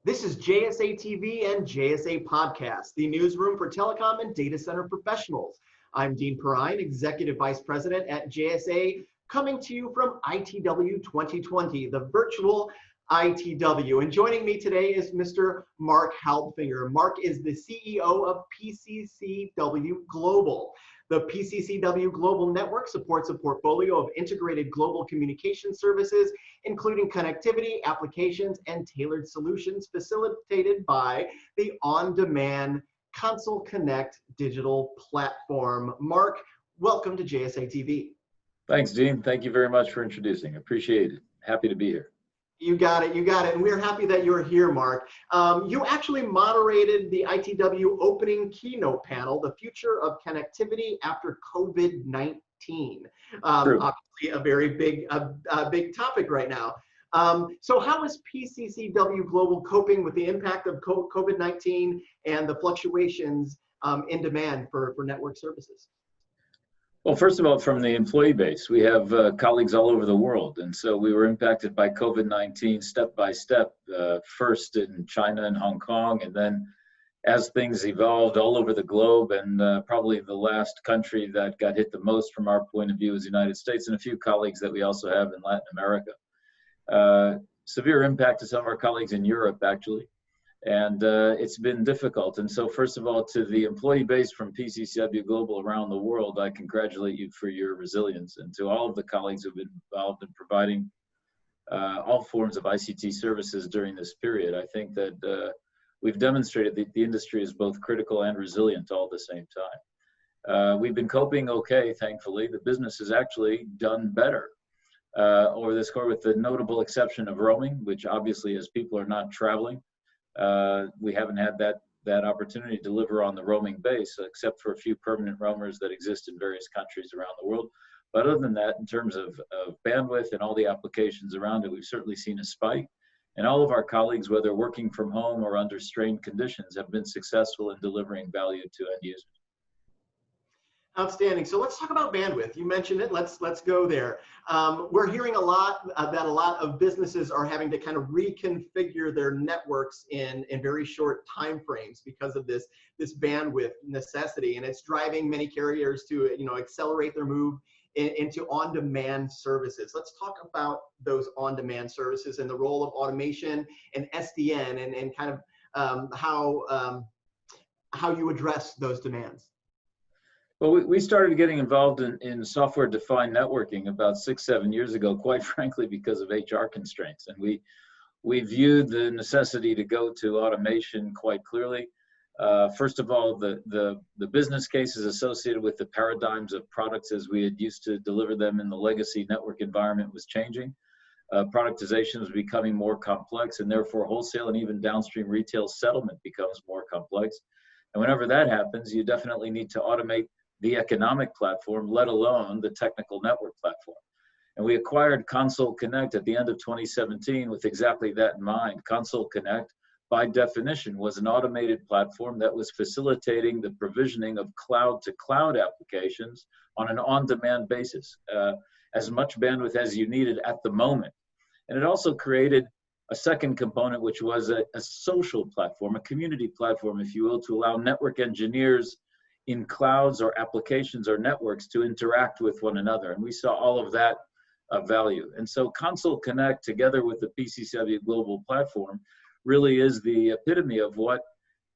This is JSA TV and JSA Podcast, the newsroom for telecom and data center professionals. I'm Dean Perrine, Executive Vice President at JSA, coming to you from ITW 2020, the virtual ITW. And joining me today is Mr. Marc Halbfinger. Marc is the CEO of PCCW Global. The PCCW Global Network supports a portfolio of integrated global communication services, including connectivity, applications, and tailored solutions facilitated by the On-Demand Console Connect digital platform. Marc, welcome to JSA TV. Thanks, Dean. Thank you very much for introducing. Appreciate it. Happy to be here. You got it, you got it. And we're happy that you're here, Marc. You actually moderated the ITW opening keynote panel, The Future of Connectivity After COVID-19. Obviously a very big topic right now. So how is PCCW Global coping with the impact of COVID-19 and the fluctuations in demand for network services? Well, first of all, from the employee base, we have colleagues all over the world. And so we were impacted by COVID-19 step by step, first in China and Hong Kong, and then as things evolved all over the globe, and probably the last country that got hit the most from our point of view is the United States, and a few colleagues that we also have in Latin America. Severe impact to some of our colleagues in Europe, actually. And it's been difficult. And so first of all, to the employee base from PCCW Global around the world, I congratulate you for your resilience. And to all of the colleagues who've been involved in providing all forms of ICT services during this period, I think that we've demonstrated that the industry is both critical and resilient all at the same time. We've been coping okay, thankfully. The business has actually done better over this quarter, with the notable exception of roaming, which obviously, as people are not traveling, we haven't had that opportunity to deliver on the roaming base, except for a few permanent roamers that exist in various countries around the world. But other than that, in terms of bandwidth and all the applications around it, we've certainly seen a spike. And all of our colleagues, whether working from home or under strained conditions, have been successful in delivering value to end users. Outstanding. So let's talk about bandwidth. You mentioned it. Let's go there. We're hearing a lot that a lot of businesses are having to kind of reconfigure their networks in very short time frames because of this bandwidth necessity, and it's driving many carriers to accelerate their move into on-demand services. Let's talk about those on-demand services and the role of automation and SDN and kind of how you address those demands. Well, we started getting involved in software-defined networking about 6-7 years ago, quite frankly, because of HR constraints. And we viewed the necessity to go to automation quite clearly. First of all, the business cases associated with the paradigms of products as we had used to deliver them in the legacy network environment was changing. Productization was becoming more complex, and therefore wholesale and even downstream retail settlement becomes more complex. And whenever that happens, you definitely need to automate the economic platform, let alone the technical network platform. And we acquired Console Connect at the end of 2017 with exactly that in mind. Console Connect, by definition, was an automated platform that was facilitating the provisioning of cloud-to-cloud applications on an on-demand basis, as much bandwidth as you needed at the moment. And it also created a second component, which was a social platform, a community platform, if you will, to allow network engineers in clouds or applications or networks to interact with one another. And we saw all of that value. And so Console Connect, together with the PCCW Global platform, really is the epitome of what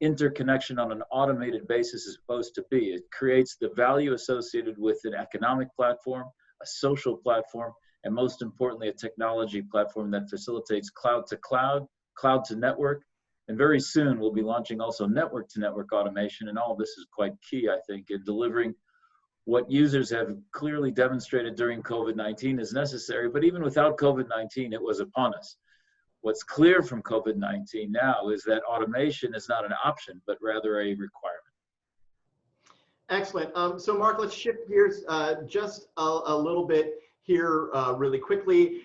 interconnection on an automated basis is supposed to be. It creates the value associated with an economic platform, a social platform, and most importantly, a technology platform that facilitates cloud to cloud, cloud to network. And very soon we'll be launching also network to network automation. And all of this is quite key, I think, in delivering what users have clearly demonstrated during COVID-19 is necessary. But even without COVID-19, it was upon us. What's clear from COVID-19 now is that automation is not an option, but rather a requirement. Excellent. So Marc, let's shift gears just a little bit here really quickly.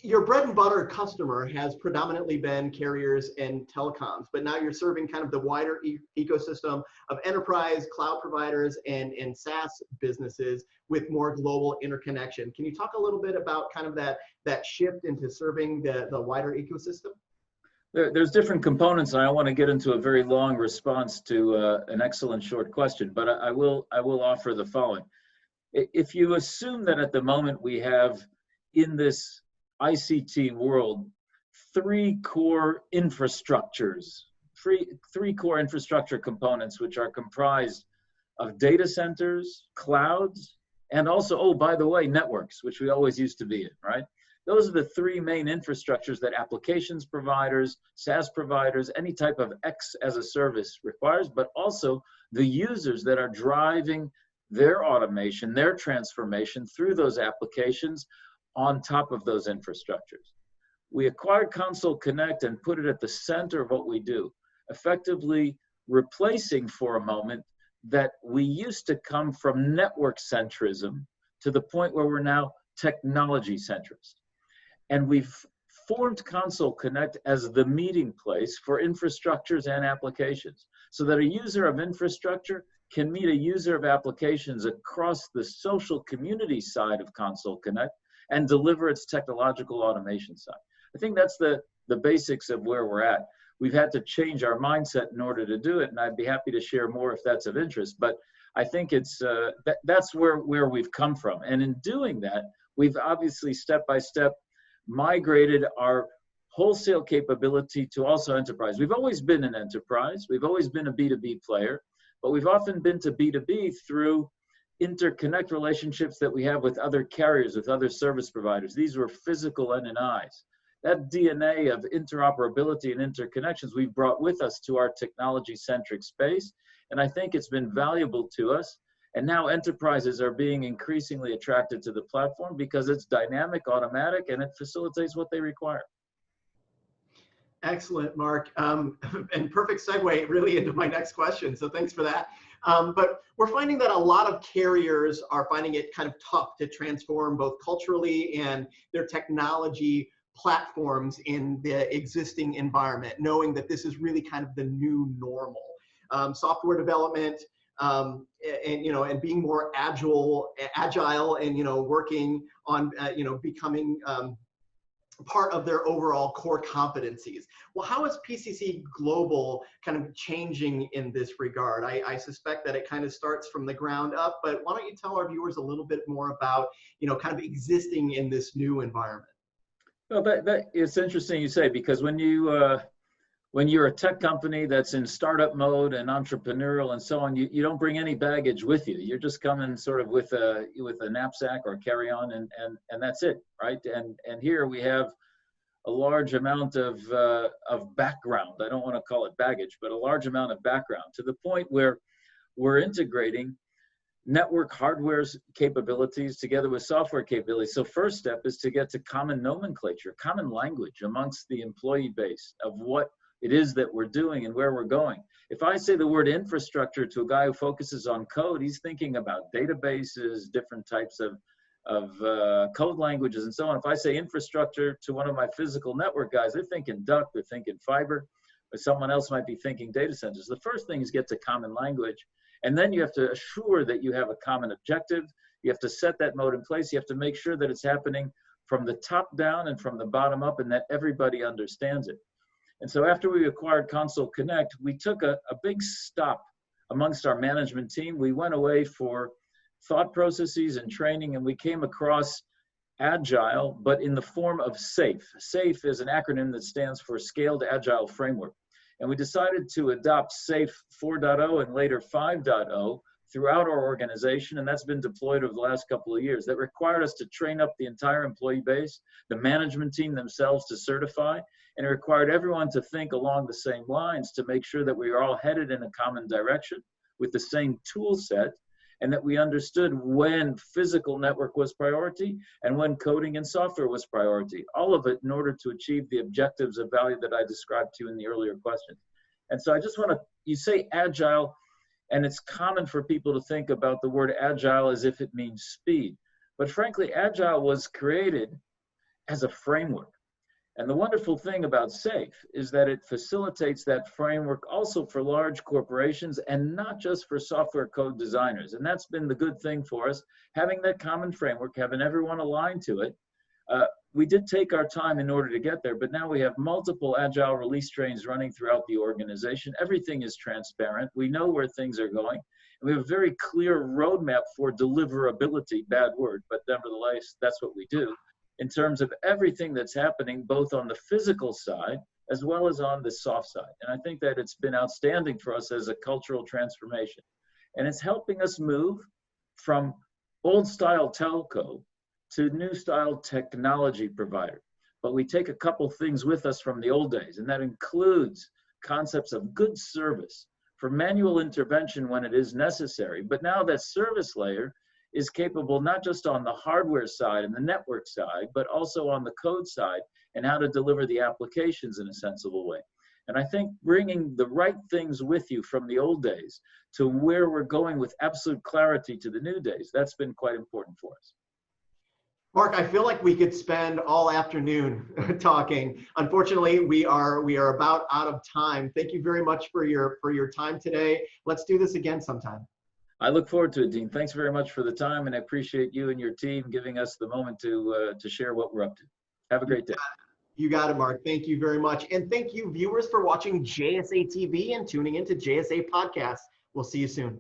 Your bread and butter customer has predominantly been carriers and telecoms, but now you're serving kind of the wider ecosystem of enterprise, cloud providers, and SaaS businesses with more global interconnection. Can you talk a little bit about kind of that shift into serving the wider ecosystem? There's different components, and I don't want to get into a very long response to an excellent short question, but I will offer the following. If you assume that at the moment we have in this ICT world three core infrastructures, three core infrastructure components, which are comprised of data centers, clouds, and also, oh, by the way, networks, which we always used to be in, right? Those are the three main infrastructures that applications providers, SaaS providers, any type of X as a service requires, but also the users that are driving their automation, their transformation through those applications on top of those infrastructures. We acquired Console Connect and put it at the center of what we do, effectively replacing for a moment that we used to come from network centrism to the point where we're now technology centrist. And we've formed Console Connect as the meeting place for infrastructures and applications, so that a user of infrastructure can meet a user of applications across the social community side of Console Connect and deliver its technological automation side. I think that's the basics of where we're at. We've had to change our mindset in order to do it, and I'd be happy to share more if that's of interest. But I think it's that's where we've come from. And in doing that, we've obviously step by step migrated our wholesale capability to also enterprise. We've always been an enterprise. We've always been a B2B player, but we've often been to B2B through interconnect relationships that we have with other carriers, with other service providers. These were physical NNIs. That DNA of interoperability and interconnections we've brought with us to our technology-centric space, and I think it's been valuable to us. And now enterprises are being increasingly attracted to the platform because it's dynamic, automatic, and it facilitates what they require. Excellent, Marc. And perfect segue really into my next question. So thanks for that. But we're finding that a lot of carriers are finding it kind of tough to transform both culturally and their technology platforms in the existing environment, knowing that this is really kind of the new normal. Software development, and being more agile and working on becoming part of their overall core competencies. Well, how is PCC Global kind of changing in this regard? I suspect that it kind of starts from the ground up, but why don't you tell our viewers a little bit more about kind of existing in this new environment? Well, that it's interesting you say, because when you're a tech company that's in startup mode and entrepreneurial and so on, you don't bring any baggage with you. You're just coming sort of with a knapsack or carry-on, and that's it, right? And here we have a large amount of background. I don't want to call it baggage, but a large amount of background, to the point where we're integrating network hardware's capabilities together with software capabilities. So first step is to get to common nomenclature, common language amongst the employee base of what it is that we're doing and where we're going. If I say the word infrastructure to a guy who focuses on code, he's thinking about databases, different types of code languages and so on. If I say infrastructure to one of my physical network guys, they're thinking duct, they're thinking fiber, or someone else might be thinking data centers. The first thing is get to common language. And then you have to assure that you have a common objective. You have to set that mode in place. You have to make sure that it's happening from the top down and from the bottom up, and that everybody understands it. And so after we acquired Console Connect, we took a big stop amongst our management team. We went away for thought processes and training, and we came across Agile, but in the form of SAFE. SAFE is an acronym that stands for Scaled Agile Framework. And we decided to adopt SAFE 4.0 and later 5.0 throughout our organization, and that's been deployed over the last couple of years. That required us to train up the entire employee base, the management team themselves to certify, and it required everyone to think along the same lines to make sure that we were all headed in a common direction with the same tool set, and that we understood when physical network was priority and when coding and software was priority. All of it in order to achieve the objectives of value that I described to you in the earlier question. And so I just want to, you say Agile, and it's common for people to think about the word Agile as if it means speed. But frankly, Agile was created as a framework. And the wonderful thing about SAFE is that it facilitates that framework also for large corporations and not just for software code designers. And that's been the good thing for us, having that common framework, having everyone aligned to it, We did take our time in order to get there, but now we have multiple Agile release trains running throughout the organization. Everything is transparent. We know where things are going. And we have a very clear roadmap for deliverability, bad word, but nevertheless, that's what we do, in terms of everything that's happening, both on the physical side, as well as on the soft side. And I think that it's been outstanding for us as a cultural transformation. And it's helping us move from old style telco to new style technology provider. But we take a couple things with us from the old days, and that includes concepts of good service for manual intervention when it is necessary. But now that service layer is capable not just on the hardware side and the network side, but also on the code side and how to deliver the applications in a sensible way. And I think bringing the right things with you from the old days to where we're going with absolute clarity to the new days, that's been quite important for us. Marc, I feel like we could spend all afternoon talking. Unfortunately, we are about out of time. Thank you very much for your time today. Let's do this again sometime. I look forward to it, Dean. Thanks very much for the time, and I appreciate you and your team giving us the moment to share what we're up to. Have a great day. You got it, Marc. Thank you very much. And thank you, viewers, for watching JSA TV and tuning into JSA Podcast. We'll see you soon.